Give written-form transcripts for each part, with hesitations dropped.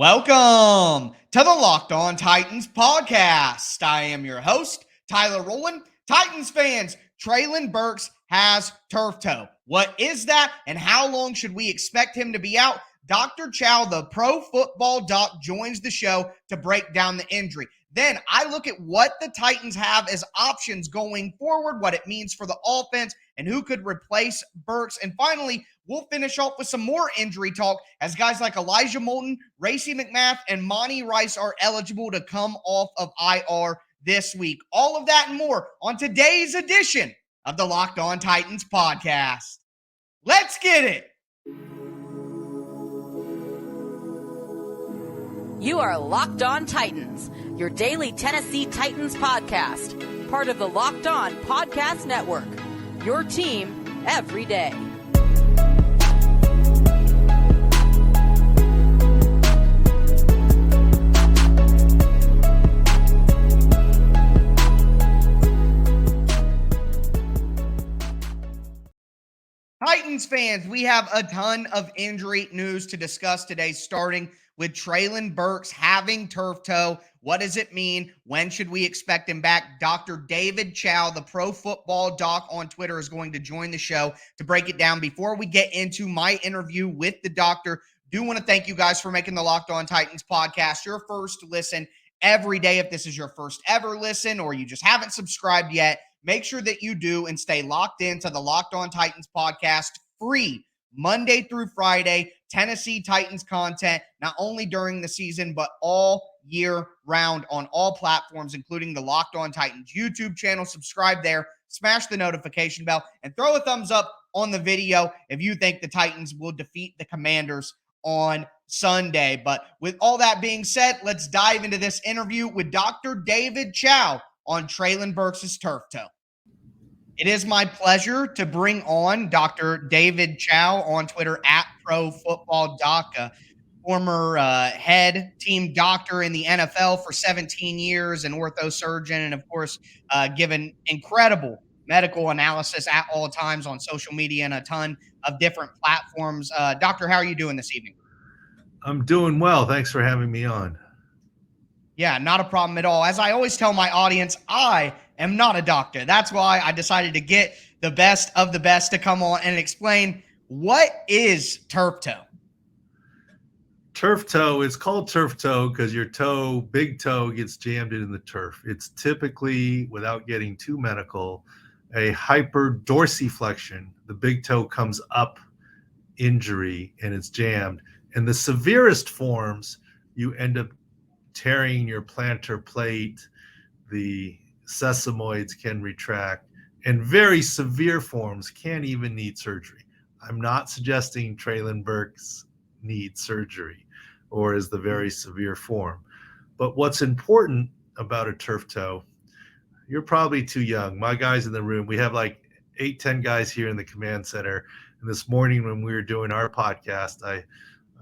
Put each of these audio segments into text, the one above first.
Welcome to the Locked On Titans podcast. I am your host, Tyler Rowland. Titans fans, Treylon Burks has turf toe. What is that, and how long should we expect him to be out? Dr. Chao, the pro football doc, joins the show to break down the injury. Then I look at what the Titans have as options going forward, what it means for the offense, and who could replace Burks. And finally, we'll finish off with some more injury talk as guys like Elijah Moulton, Racey McMath, and Monty Rice are eligible to come off of IR this week. All of that and more on today's edition of the Locked On Titans podcast. Let's get it. You are Locked On Titans, your daily Tennessee Titans podcast, part of the Locked On Podcast Network, your team every day. Titans fans, we have a ton of injury news to discuss today, starting with Treylon Burks having turf toe. What does it mean? When should we expect him back? Dr. David Chao, the pro football doc on Twitter, is going to join the show to break it down. Before we get into my interview with the doctor, do want to thank you guys for making the Locked On Titans podcast your first listen every day. If this is your first ever listen or you just haven't subscribed yet, make sure that you do and stay locked into the Locked On Titans podcast, free Monday through Friday, Tennessee Titans content, not only during the season, but all year round on all platforms, including the Locked On Titans YouTube channel. Subscribe there, smash the notification bell, and throw a thumbs up on the video if you think the Titans will defeat the Commanders on Sunday. But with all that being said, let's dive into this interview with Dr. David Chao on Treylon Burks' turf toe. It is my pleasure to bring on Dr. David Chao on Twitter at ProFootballDoc, former head team doctor in the NFL for 17 years, an orthosurgeon, and of course, given incredible medical analysis at all times on social media and a ton of different platforms. Doctor, how are you doing this evening? I'm doing well. Thanks for having me on. Yeah, not a problem at all. As I always tell my audience, I am not a doctor. That's why I decided to get the best of the best to come on and explain what is turf toe. Turf toe is called turf toe because your toe, big toe, gets jammed in the turf. It's typically, without getting too medical, a hyperdorsiflexion. The big toe comes up injury and it's jammed. And the severest forms, you end up tearing your plantar plate, the sesamoids can retract, and very severe forms can even need surgery. I'm not suggesting Treylon Burks needs surgery or is the very severe form. But what's important about a turf toe, you're probably too young. My guys in the room, we have like 8-10 guys here in the command center. And this morning when we were doing our podcast, I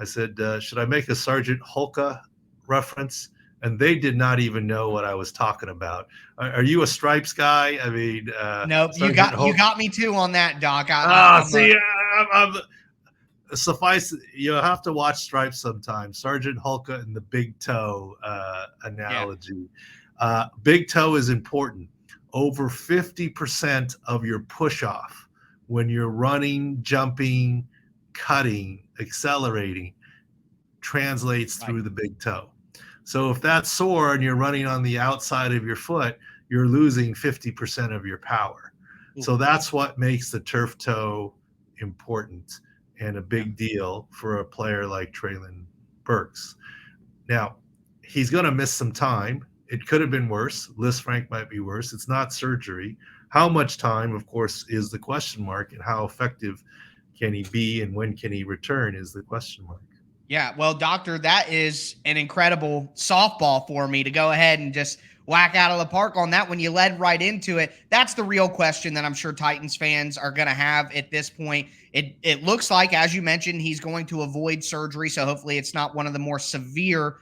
said, should I make a Sergeant Hulka reference? And they did not even know what I was talking about. Are you a Stripes guy? I mean, nope. You got me too on that, Doc. Suffice, you have to watch Stripes sometimes. Sergeant Hulka and the big toe analogy. Yeah. Big toe is important. Over 50% of your push off when you're running, jumping, cutting, accelerating translates through the big toe. So if that's sore and you're running on the outside of your foot, you're losing 50% of your power. So that's what makes the turf toe important and a big deal for a player like Treylon Burks. Now, he's going to miss some time. It could have been worse. Lisfranc might be worse. It's not surgery. How much time, of course, is the question mark, and how effective can he be and when can he return is the question mark. Yeah, well, Doctor, that is an incredible softball for me to go ahead and just whack out of the park on that when you led right into it. That's the real question that I'm sure Titans fans are going to have at this point. It looks like, as you mentioned, he's going to avoid surgery, so hopefully it's not one of the more severe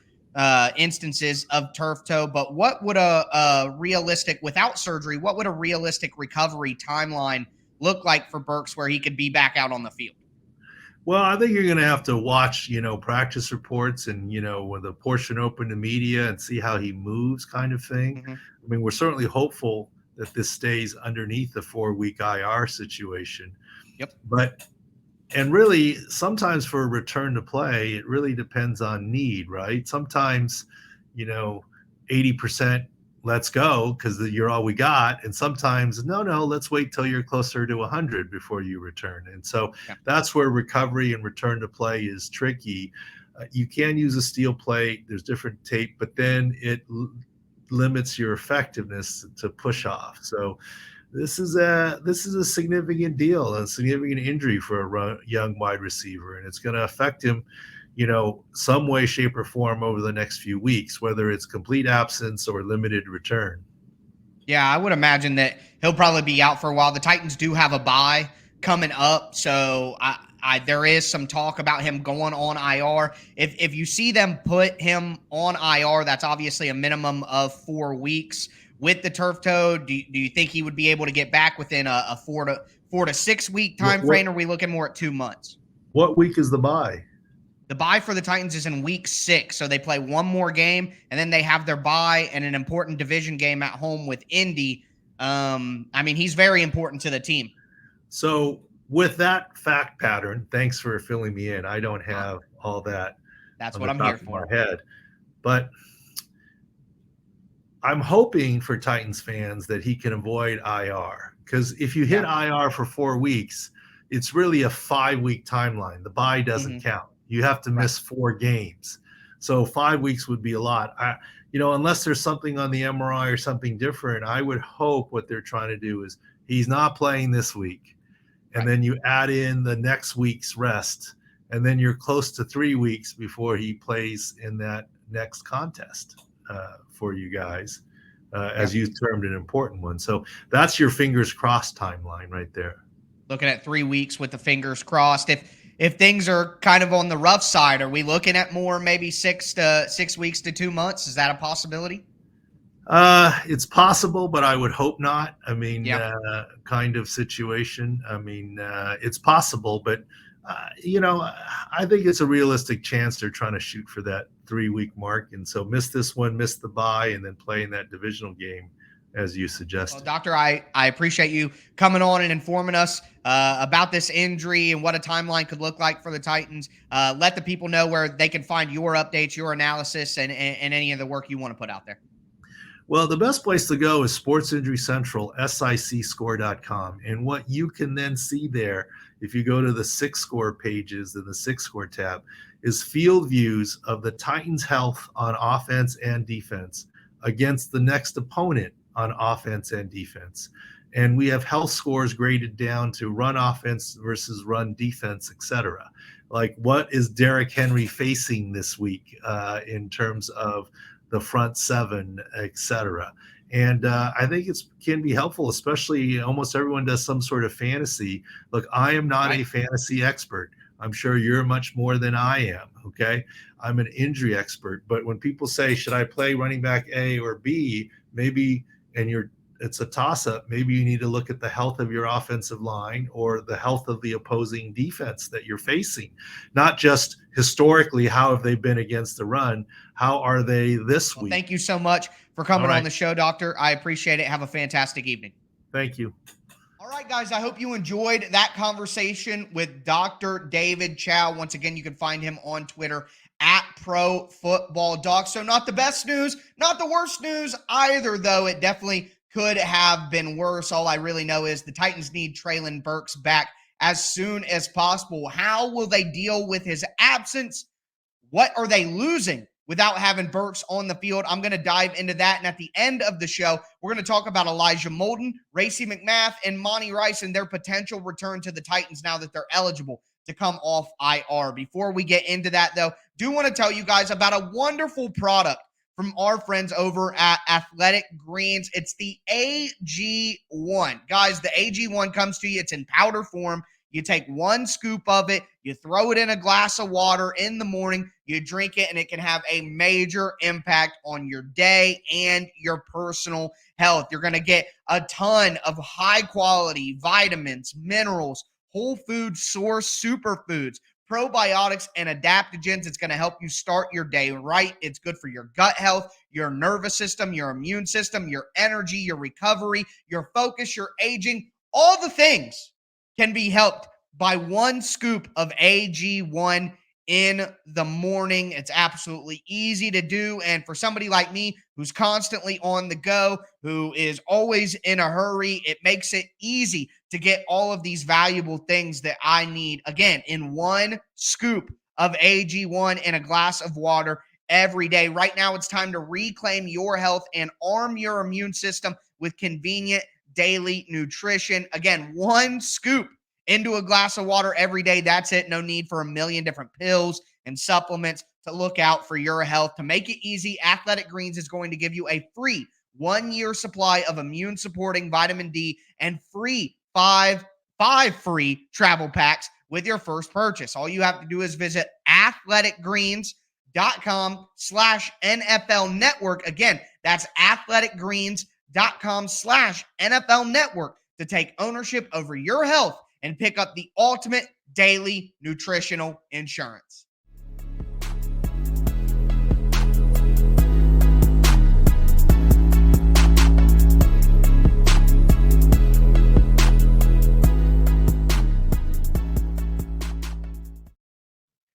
instances of turf toe. But what would a realistic, without surgery, what would a realistic recovery timeline look like for Burks where he could be back out on the field? Well, I think you're going to have to watch, practice reports and, with a portion open to media and see how he moves kind of thing. Mhm. I mean, we're certainly hopeful that this stays underneath the 4-week IR situation. Yep. And really, sometimes for a return to play, it really depends on need, right? Sometimes, 80% let's go because you're all we got. And sometimes, no, let's wait till you're closer to 100 before you return. And so Yeah. that's where recovery and return to play is tricky. You can use a steel plate. There's different tape, but then it limits your effectiveness to push off. So this is a significant deal, a significant injury for a young wide receiver, and it's going to affect him, some way, shape, or form over the next few weeks, whether it's complete absence or limited return. Yeah, I would imagine that he'll probably be out for a while. The Titans do have a bye coming up, so there is some talk about him going on IR. If you see them put him on IR, that's obviously a minimum of 4 weeks. With the turf toe, do you think he would be able to get back within a 4 to 6 week time frame? Or are we looking more at 2 months? What week is the bye? The bye for the Titans is in week 6, so they play one more game, and then they have their bye and an important division game at home with Indy. He's very important to the team. So with that fact pattern, thanks for filling me in. I don't have all that. That's what I'm here for. My head, but I'm hoping for Titans fans that he can avoid IR, because if you hit IR for 4 weeks, it's really a 5-week timeline. The bye doesn't count. You have to miss 4 games. So 5 weeks would be a lot. Unless there's something on the MRI or something different, I would hope what they're trying to do is he's not playing this week. And then you add in the next week's rest, and then you're close to 3 weeks before he plays in that next contest for you guys, as you termed an important one. So that's your fingers crossed timeline right there. Looking at 3 weeks with the fingers crossed. If things are kind of on the rough side, are we looking at more maybe 6 weeks to 2 months? Is that a possibility? It's possible, but I would hope not. Kind of situation. It's possible, but I think it's a realistic chance they're trying to shoot for that 3-week mark. And so miss this one, miss the bye, and then play in that divisional game, as you suggested. Well, Doctor, I appreciate you coming on and informing us about this injury and what a timeline could look like for the Titans. Let the people know where they can find your updates, your analysis, and any of the work you want to put out there. Well, the best place to go is Sports Injury Central, SICScore.com. And what you can then see there, if you go to the 6 score pages in the 6 score tab, is field views of the Titans' health on offense and defense against the next opponent on offense and defense. And we have health scores graded down to run offense versus run defense, etc. Like, what is Derrick Henry facing this week in terms of the front 7, etc. And I think it can be helpful, especially almost everyone does some sort of fantasy. Look, I am not a fantasy expert. I'm sure you're much more than I am. Okay. I'm an injury expert. But when people say, should I play running back A or B, maybe, it's a toss-up. Maybe you need to look at the health of your offensive line or the health of the opposing defense that you're facing. Not just historically, how have they been against the run? How are they this week? Thank you so much for coming on the show, Doctor. I appreciate it. Have a fantastic evening. Thank you. All right, guys, I hope you enjoyed that conversation with Dr. David Chao. Once again, you can find him on Twitter at Pro Football Doc. So not the best news, not the worst news either, though. It definitely could have been worse. All I really know is the Titans need Treylon Burks back as soon as possible. How will they deal with his absence? What are they losing without having Burks on the field? I'm going to dive into that. And at the end of the show, we're going to talk about Elijah Molden, Racey McMath, and Monty Rice and their potential return to the Titans now that they're eligible to come off IR. Before we get into that, though, do want to tell you guys about a wonderful product from our friends over at Athletic Greens. It's the AG1. Guys, the AG1 comes to you. It's in powder form. You take 1 scoop of it, you throw it in a glass of water in the morning, you drink it, and it can have a major impact on your day and your personal health. You're going to get a ton of high-quality vitamins, minerals, whole food source superfoods, probiotics and adaptogens. It's going to help you start your day right. It's good for your gut health, your nervous system, your immune system, your energy, your recovery, your focus, your aging. All the things can be helped by one scoop of AG1 in the morning. It's absolutely easy to do. And for somebody like me who's constantly on the go, who is always in a hurry, it makes it easy to get all of these valuable things that I need, again, in one scoop of AG1 in a glass of water every day. Right now, it's time to reclaim your health and arm your immune system with convenient daily nutrition. Again, one scoop into a glass of water every day. That's it. No need for a million different pills and supplements to look out for your health. To make it easy, Athletic Greens is going to give you a free 1-year supply of immune supporting vitamin D and five free travel packs with your first purchase. All you have to do is visit athleticgreens.com/NFL network. Again, that's athleticgreens.com/NFL network to take ownership over your health and pick up the ultimate daily nutritional insurance.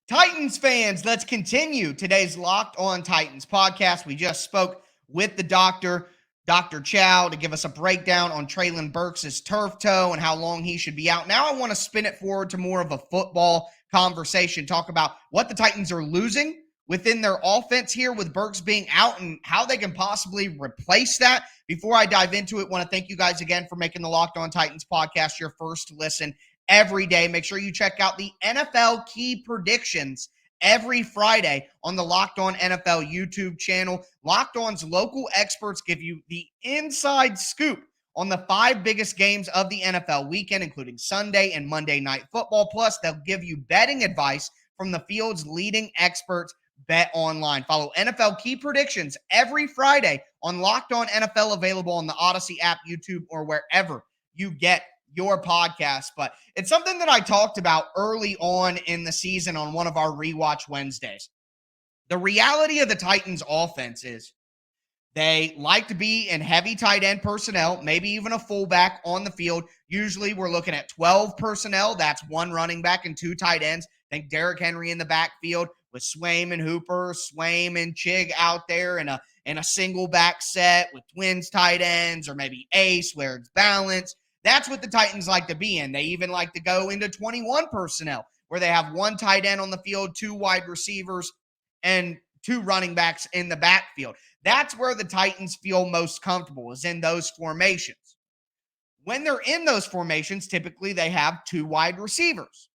Titans fans, let's continue today's Locked On Titans podcast. We just spoke with the doctor, Dr. Chao, to give us a breakdown on Treylon Burks' turf toe and how long he should be out. Now I want to spin it forward to more of a football conversation, talk about what the Titans are losing within their offense here with Burks being out and how they can possibly replace that. Before I dive into it, I want to thank you guys again for making the Locked On Titans podcast your first listen every day. Make sure you check out the NFL key predictions every Friday on the Locked On NFL YouTube channel. Locked On's local experts give you the inside scoop on the 5 biggest games of the NFL weekend, including Sunday and Monday Night Football. Plus, they'll give you betting advice from the field's leading experts, BetOnline. Follow NFL key predictions every Friday on Locked On NFL, available on the Odyssey app, YouTube, or wherever you get your podcast. But it's something that I talked about early on in the season on one of our Rewatch Wednesdays. The reality of the Titans offense is they like to be in heavy tight end personnel, maybe even a fullback on the field. Usually we're looking at 12 personnel. That's 1 running back and 2 tight ends. Think Derrick Henry in the backfield with Swaim and Hooper, Swaim and Chig out there in a single back set with twins tight ends, or maybe ace where it's balanced. That's what the Titans like to be in. They even like to go into 21 personnel where they have 1 tight end on the field, 2 wide receivers, and 2 running backs in the backfield. That's where the Titans feel most comfortable, is in those formations. When they're in those formations, typically they have 2 wide receivers.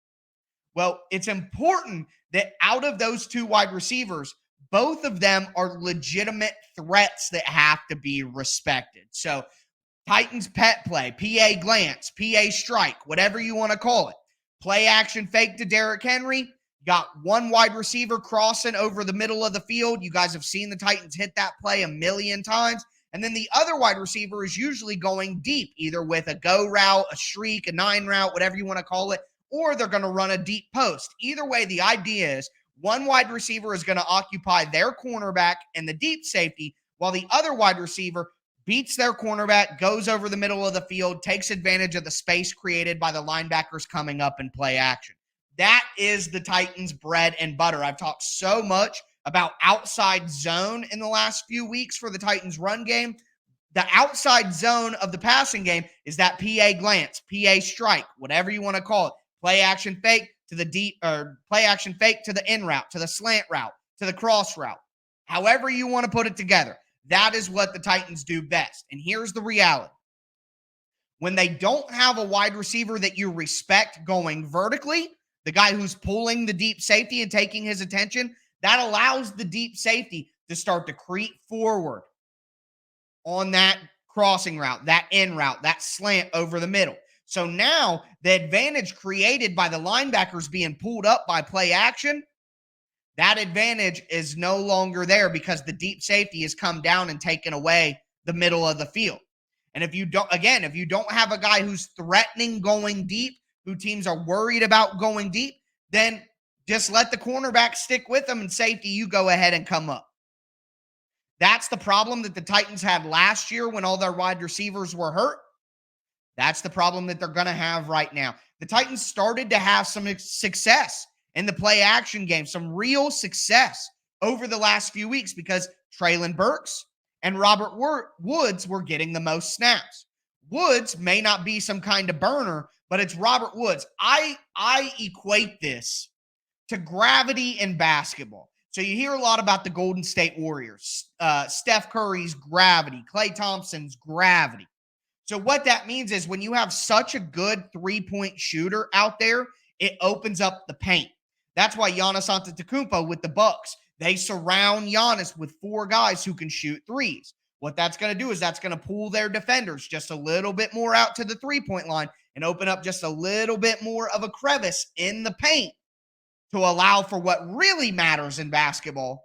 Well, it's important that out of those 2 wide receivers, both of them are legitimate threats that have to be respected. So Titans pet play, PA glance, PA strike, whatever you want to call it. Play action fake to Derrick Henry. Got 1 wide receiver crossing over the middle of the field. You guys have seen the Titans hit that play a million times. And then the other wide receiver is usually going deep, either with a go route, a streak, a 9 route, whatever you want to call it, or they're going to run a deep post. Either way, the idea is 1 wide receiver is going to occupy their cornerback and the deep safety, while the other wide receiver beats their cornerback, goes over the middle of the field, takes advantage of the space created by the linebackers coming up in play action. That is the Titans' bread and butter. I've talked so much about outside zone in the last few weeks for the Titans' run game. The outside zone of the passing game is that PA glance, PA strike, whatever you want to call it. Play action fake to the deep, or play action fake to the in route, to the slant route, to the cross route. However you want to put it together. That is what the Titans do best. And here's the reality. When they don't have a wide receiver that you respect going vertically, the guy who's pulling the deep safety and taking his attention, that allows the deep safety to start to creep forward on that crossing route, that in route, that slant over the middle. So now the advantage created by the linebackers being pulled up by play action, that advantage is no longer there because the deep safety has come down and taken away the middle of the field. And if you don't have a guy who's threatening going deep, who teams are worried about going deep, then Just let the cornerback stick with them, and safety, you go ahead and come up. That's the problem that the Titans had last year when all their wide receivers were hurt. That's the problem that they're going to have right now. The Titans started to have some success in the play action game, some real success over the last few weeks because Treylon Burks and Robert Woods were getting the most snaps. Woods may not be some kind of burner, but it's Robert Woods. I equate this to gravity in basketball. So you hear a lot about the Golden State Warriors, Steph Curry's gravity, Klay Thompson's gravity. So what that means is when you have such a good three-point shooter out there, it opens up the paint. That's why Giannis Antetokounmpo with the Bucks, they surround Giannis with 4 guys who can shoot threes. What that's going to do is that's going to pull their defenders just a little bit more out to the three-point line and open up just a little bit more of a crevice in the paint to allow for what really matters in basketball,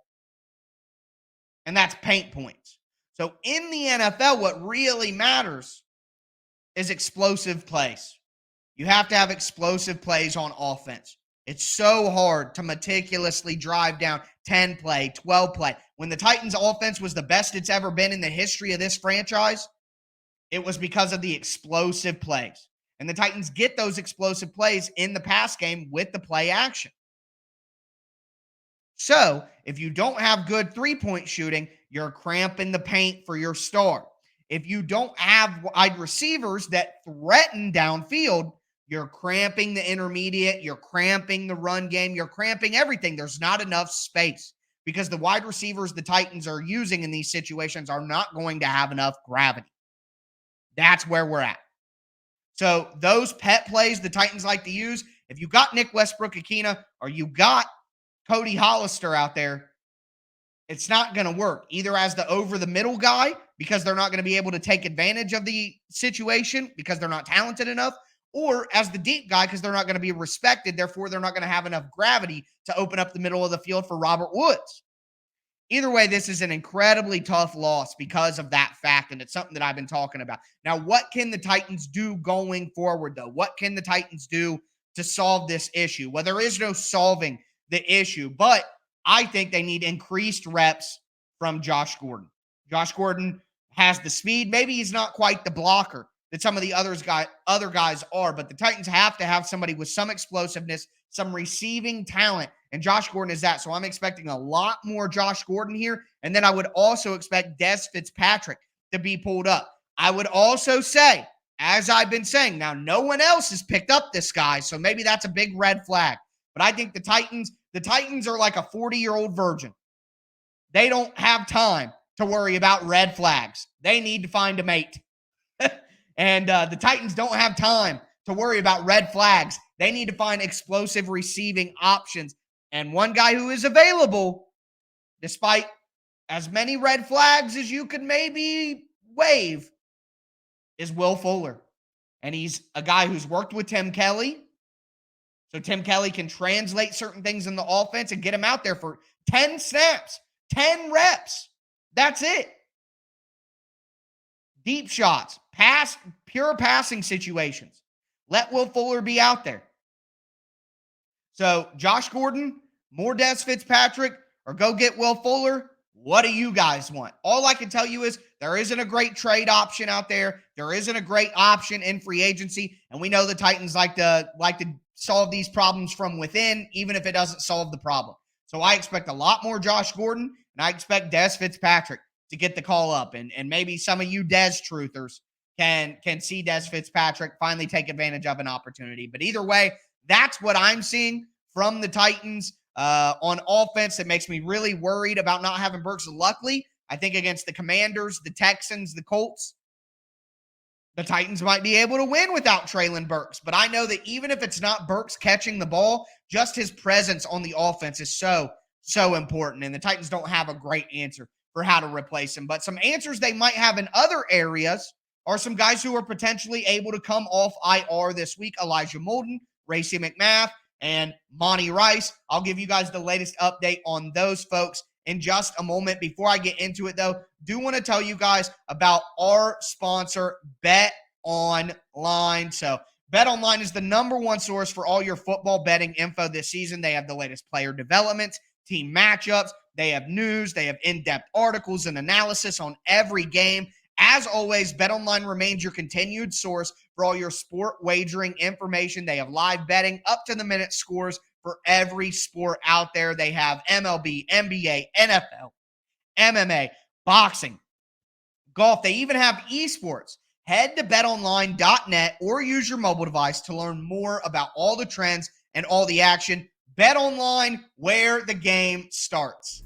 and that's paint points. So in the NFL, what really matters is explosive plays. You have to have explosive plays on offense. It's so hard to meticulously drive down 10 play, 12 play. When the Titans offense was the best it's ever been in the history of this franchise, it was because of the explosive plays. And the Titans get those explosive plays in the pass game with the play action. So if you don't have good three-point shooting, you're cramping the paint for your star. If you don't have wide receivers that threaten downfield, you're cramping the intermediate, you're cramping the run game, you're cramping everything. There's not enough space because the wide receivers the Titans are using in these situations are not going to have enough gravity. That's where we're at. So those pet plays the Titans like to use, if you got Nick Westbrook-Ikhine or you got Cody Hollister out there, it's not going to work either as the over-the-middle guy because they're not going to be able to take advantage of the situation because they're not talented enough, or as the deep guy because they're not going to be respected. Therefore, they're not going to have enough gravity to open up the middle of the field for Robert Woods. Either way, this is an incredibly tough loss because of that fact, and it's something that I've been talking about. Now, what can the Titans do going forward, though? What can the Titans do to solve this issue? Well, there is no solving the issue, but I think they need increased reps from Josh Gordon. Josh Gordon has the speed. Maybe he's not quite the blocker that some of the other guys are, but the Titans have to have somebody with some explosiveness, some receiving talent, and Josh Gordon is that. So I'm expecting a lot more Josh Gordon here, and then I would also expect Des Fitzpatrick to be pulled up. I would also say, as I've been saying, now no one else has picked up this guy, so maybe that's a big red flag. But I think the Titans are like a 40-year-old virgin. They don't have time to worry about red flags. They need to find a mate. And the Titans don't have time to worry about red flags. They need to find explosive receiving options. And one guy who is available, despite as many red flags as you could maybe wave, is Will Fuller. And he's a guy who's worked with Tim Kelly. So Tim Kelly can translate certain things in the offense and get him out there for 10 snaps, 10 reps. That's it. Deep shots, pure passing situations. Let Will Fuller be out there. So Josh Gordon, more Des Fitzpatrick, or go get Will Fuller. What do you guys want? All I can tell you is there isn't a great trade option out there. There isn't a great option in free agency. And we know the Titans like to solve these problems from within, even if it doesn't solve the problem. So I expect a lot more Josh Gordon, and I expect Des Fitzpatrick to get the call up. And maybe some of you Des truthers can see Des Fitzpatrick finally take advantage of an opportunity. But either way, that's what I'm seeing from the Titans on offense that makes me really worried about not having Burks. Luckily, I think against the Commanders, the Texans, the Colts, the Titans might be able to win without Treylon Burks. But I know that even if it's not Burks catching the ball, just his presence on the offense is so important. And the Titans don't have a great answer for how to replace him. But some answers they might have in other areas are some guys who are potentially able to come off IR this week. Elijah Molden, Racey McMath, and Monty Rice. I'll give you guys the latest update on those folks in just a moment. Before I get into it, though, do want to tell you guys about our sponsor, BetOnline. So BetOnline is the number one source for all your football betting info this season. They have the latest player developments, team matchups. They have news. They have in-depth articles and analysis on every game. As always, BetOnline remains your continued source for all your sport wagering information. They have live betting, up-to-the-minute scores for every sport out there. They have MLB, NBA, NFL, MMA, boxing, golf. They even have esports. Head to betonline.net or use your mobile device to learn more about all the trends and all the action. BetOnline, where the game starts.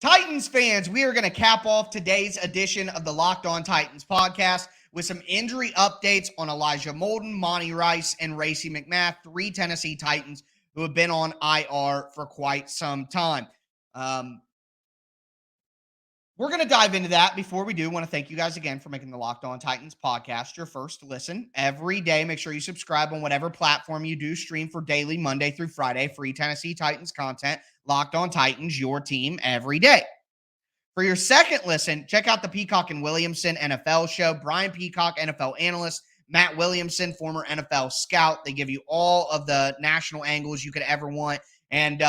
Titans fans, we are going to cap off today's edition of the Locked On Titans podcast with some injury updates on Elijah Molden, Monty Rice, and Racey McMath, 3 Tennessee Titans who have been on IR for quite some time. We're going to dive into that. Before we do, I want to thank you guys again for making the Locked On Titans podcast your first listen every day. Make sure you subscribe on whatever platform you do stream for daily, Monday through Friday, free Tennessee Titans content. Locked On Titans, your team every day. For your second listen, check out the Peacock and Williamson NFL show. Brian Peacock, NFL analyst. Matt Williamson, former NFL scout. They give you all of the national angles you could ever want. And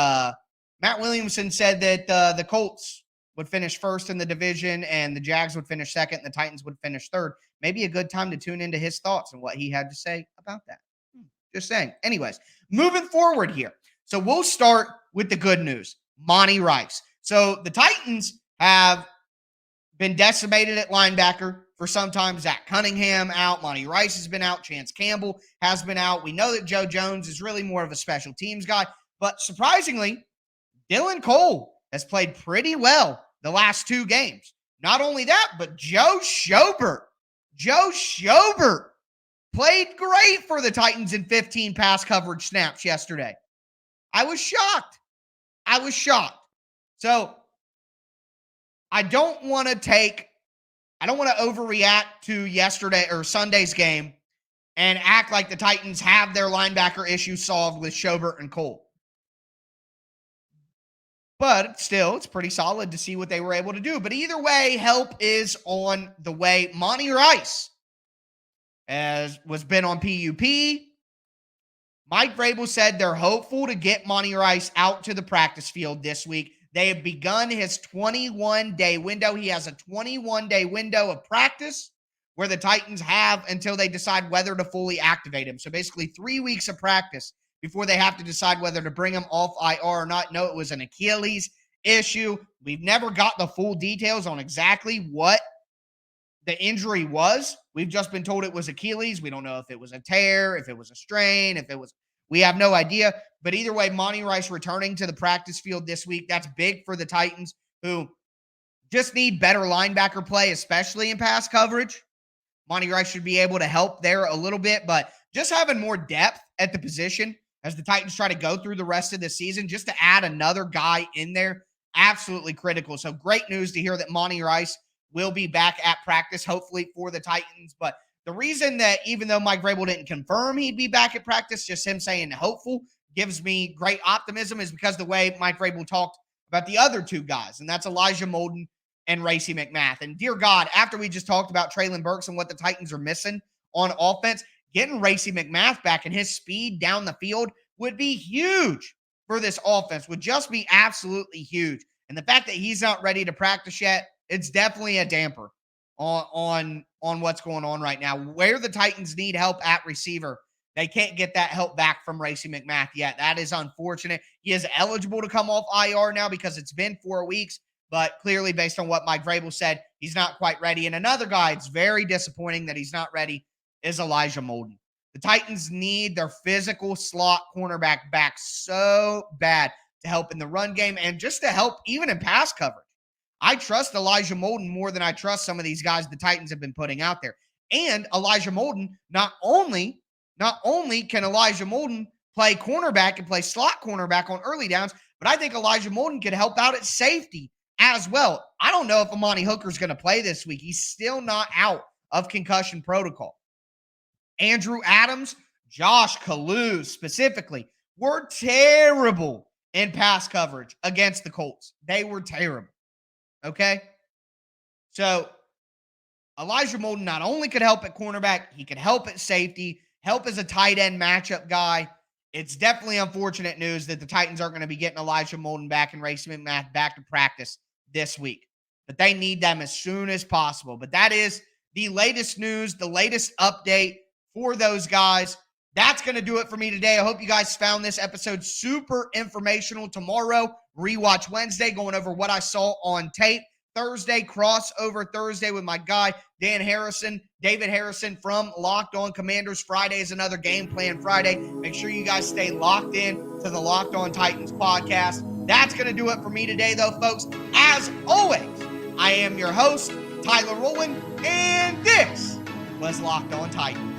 Matt Williamson said that the Colts would finish first in the division and the Jags would finish second and the Titans would finish third. Maybe a good time to tune into his thoughts and what he had to say about that. Just saying. Anyways, moving forward here. So we'll start with the good news. Monty Rice. So the Titans have been decimated at linebacker for some time. Zach Cunningham out. Monty Rice has been out. Chance Campbell has been out. We know that Joe Jones is really more of a special teams guy. But surprisingly, Dylan Cole has played pretty well the last 2 games. Not only that, but Joe Schobert played great for the Titans in 15 pass coverage snaps yesterday. I was shocked. So I don't want to overreact to yesterday or Sunday's game and act like the Titans have their linebacker issue solved with Schobert and Cole. But still, it's pretty solid to see what they were able to do. But either way, help is on the way. Monty Rice was been on PUP. Mike Vrabel said they're hopeful to get Monty Rice out to the practice field this week. They have begun his 21-day window. He has a 21-day window of practice where the Titans have until they decide whether to fully activate him. So basically 3 weeks of practice before they have to decide whether to bring him off IR or not. No, it was an Achilles issue. We've never got the full details on exactly what the injury was. We've just been told it was Achilles. We don't know if it was a tear, if it was a strain, we have no idea. But either way, Monty Rice returning to the practice field this week. That's big for the Titans, who just need better linebacker play, especially in pass coverage. Monty Rice should be able to help there a little bit, but just having more depth at the position as the Titans try to go through the rest of the season, just to add another guy in there, absolutely critical. So great news to hear that Monty Rice will be back at practice, hopefully for the Titans. But the reason that even though Mike Vrabel didn't confirm he'd be back at practice, just him saying hopeful gives me great optimism, is because the way Mike Vrabel talked about the other 2 guys, and that's Elijah Molden and Racey McMath. And dear God, after we just talked about Treylon Burks and what the Titans are missing on offense, getting Racey McMath back and his speed down the field would be huge for this offense, would just be absolutely huge. And the fact that he's not ready to practice yet, it's definitely a damper on what's going on right now. Where the Titans need help at receiver, they can't get that help back from Racey McMath yet. That is unfortunate. He is eligible to come off IR now because it's been 4 weeks, but clearly based on what Mike Vrabel said, he's not quite ready. And another guy, it's very disappointing that he's not ready, is Elijah Molden. The Titans need their physical slot cornerback back so bad to help in the run game and just to help even in pass coverage. I trust Elijah Molden more than I trust some of these guys the Titans have been putting out there. And Elijah Molden, not only can Elijah Molden play cornerback and play slot cornerback on early downs, but I think Elijah Molden could help out at safety as well. I don't know if Amani Hooker's going to play this week. He's still not out of concussion protocol. Andrew Adams Josh Kalu specifically, were terrible in pass coverage against the Colts. They were terrible. Okay? So Elijah Molden not only could help at cornerback, he could help at safety, help as a tight end matchup guy. It's definitely unfortunate news that the Titans aren't going to be getting Elijah Molden back and Ray Smith back to practice this week. But they need them as soon as possible. But that is the latest news, the latest update for those guys. That's going to do it for me today. I hope you guys found this episode super informational. Tomorrow, Rewatch Wednesday, going over what I saw on tape. Thursday, crossover Thursday with my guy, David Harrison from Locked On Commanders. Friday is another Game Plan Friday. Make sure you guys stay locked in to the Locked On Titans podcast. That's going to do it for me today, though, folks. As always, I am your host, Tyler Rowland, and this was Locked On Titans.